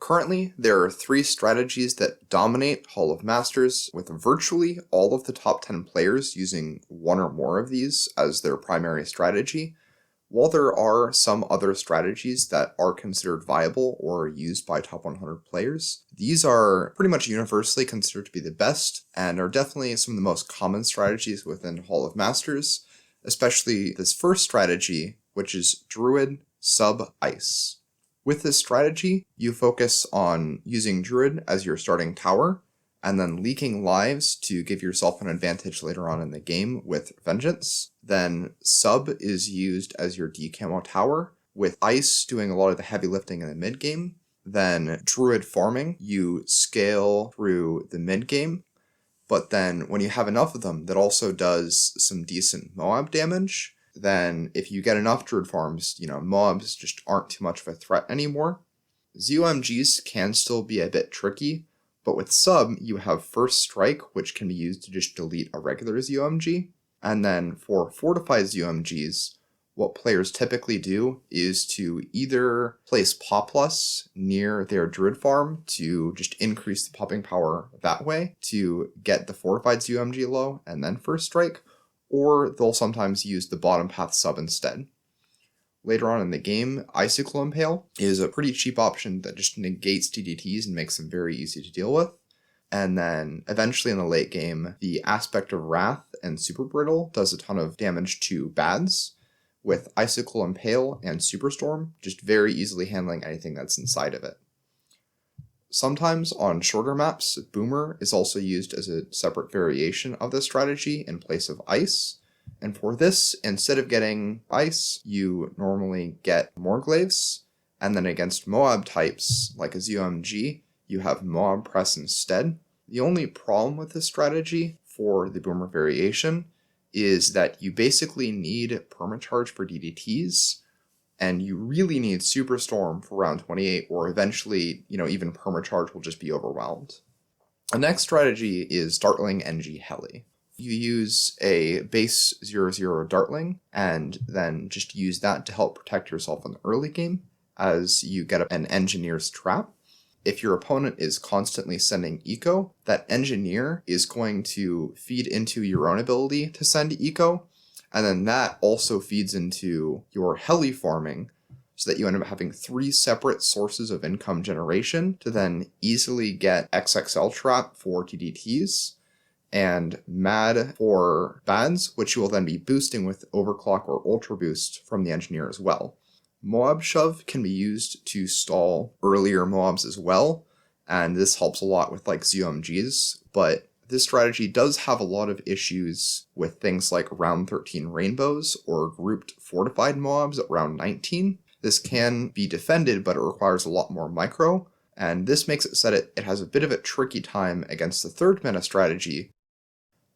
Currently, there are 3 strategies that dominate Hall of Masters, with virtually all of the top 10 players using one or more of these as their primary strategy, while there are some other strategies that are considered viable or used by top 100 players. These are pretty much universally considered to be the best, and are definitely some of the most common strategies within Hall of Masters, especially this first strategy, which is Druid sub Ice. With this strategy, you focus on using Druid as your starting tower, and then leaking lives to give yourself an advantage later on in the game with Vengeance. Then Sub is used as your decamo tower, with Ice doing a lot of the heavy lifting in the mid game. Then Druid farming, you scale through the mid game, but then when you have enough of them, that also does some decent Moab damage. Then if you get enough Druid farms, Moabs just aren't too much of a threat anymore. ZOMGs can still be a bit tricky, but with Sub, you have First Strike, which can be used to just delete a regular ZOMG. And then for Fortified ZOMGs, what players typically do is to either place Poplus near their Druid farm to just increase the popping power that way to get the Fortified ZOMG low and then First Strike, or they'll sometimes use the bottom path Sub instead. Later on in the game, Icicle Impale is a pretty cheap option that just negates DDTs and makes them very easy to deal with. And then eventually in the late game, the Aspect of Wrath and Super Brittle does a ton of damage to bads, with Icicle Impale and Superstorm just very easily handling anything that's inside of it. Sometimes on shorter maps, Boomer is also used as a separate variation of this strategy in place of Ice. And for this, instead of getting Ice, you normally get Morglaives, and then against Moab types, like a ZOMG, you have Moab Press instead. The only problem with this strategy for the Boomer variation is that you basically need Permacharge for DDTs, and you really need Superstorm for round 28, or eventually, even Permacharge will just be overwhelmed. The next strategy is Dartling NG Heli. You use a base 0/0 Dartling, and then just use that to help protect yourself in the early game as you get an Engineer's Trap. If your opponent is constantly sending Eco, that Engineer is going to feed into your own ability to send Eco, and then that also feeds into your Heli farming, so that you end up having 3 separate sources of income generation to then easily get XXL Trap for TDTs, and Mad for bads, which you will then be boosting with Overclock or Ultra Boost from the Engineer as well. Moab Shove can be used to stall earlier Moabs as well, and this helps a lot with ZOMGs, but this strategy does have a lot of issues with things like round 13 Rainbows or grouped Fortified Moabs at round 19. This can be defended, but it requires a lot more micro, and this makes it so that it has a bit of a tricky time against the third meta strategy,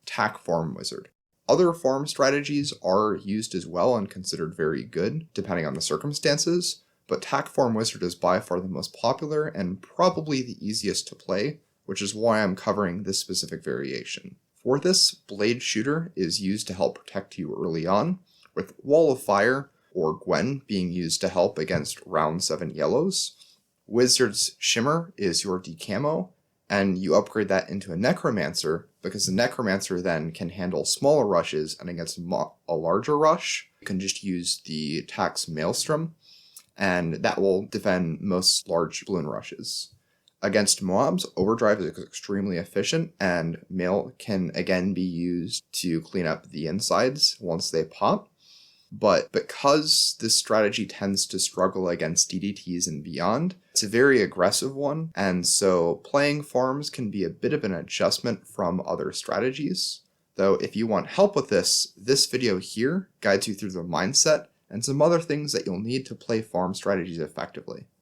Tack Farm Wizard. Other farm strategies are used as well and considered very good, depending on the circumstances, but Tack Farm Wizard is by far the most popular and probably the easiest to play, which is why I'm covering this specific variation. For this, Blade Shooter is used to help protect you early on, with Wall of Fire or Gwen being used to help against round 7 yellows. Wizard's Shimmer is your decamo, and you upgrade that into a Necromancer, because the Necromancer then can handle smaller rushes, and against a larger rush, you can just use the Tax Maelstrom, and that will defend most large Bloon rushes. Against Moabs, Overdrive is extremely efficient, and Mail can again be used to clean up the insides once they pop. But because this strategy tends to struggle against DDTs and beyond, it's a very aggressive one, and so playing farms can be a bit of an adjustment from other strategies. Though if you want help with this video here guides you through the mindset and some other things that you'll need to play farm strategies effectively.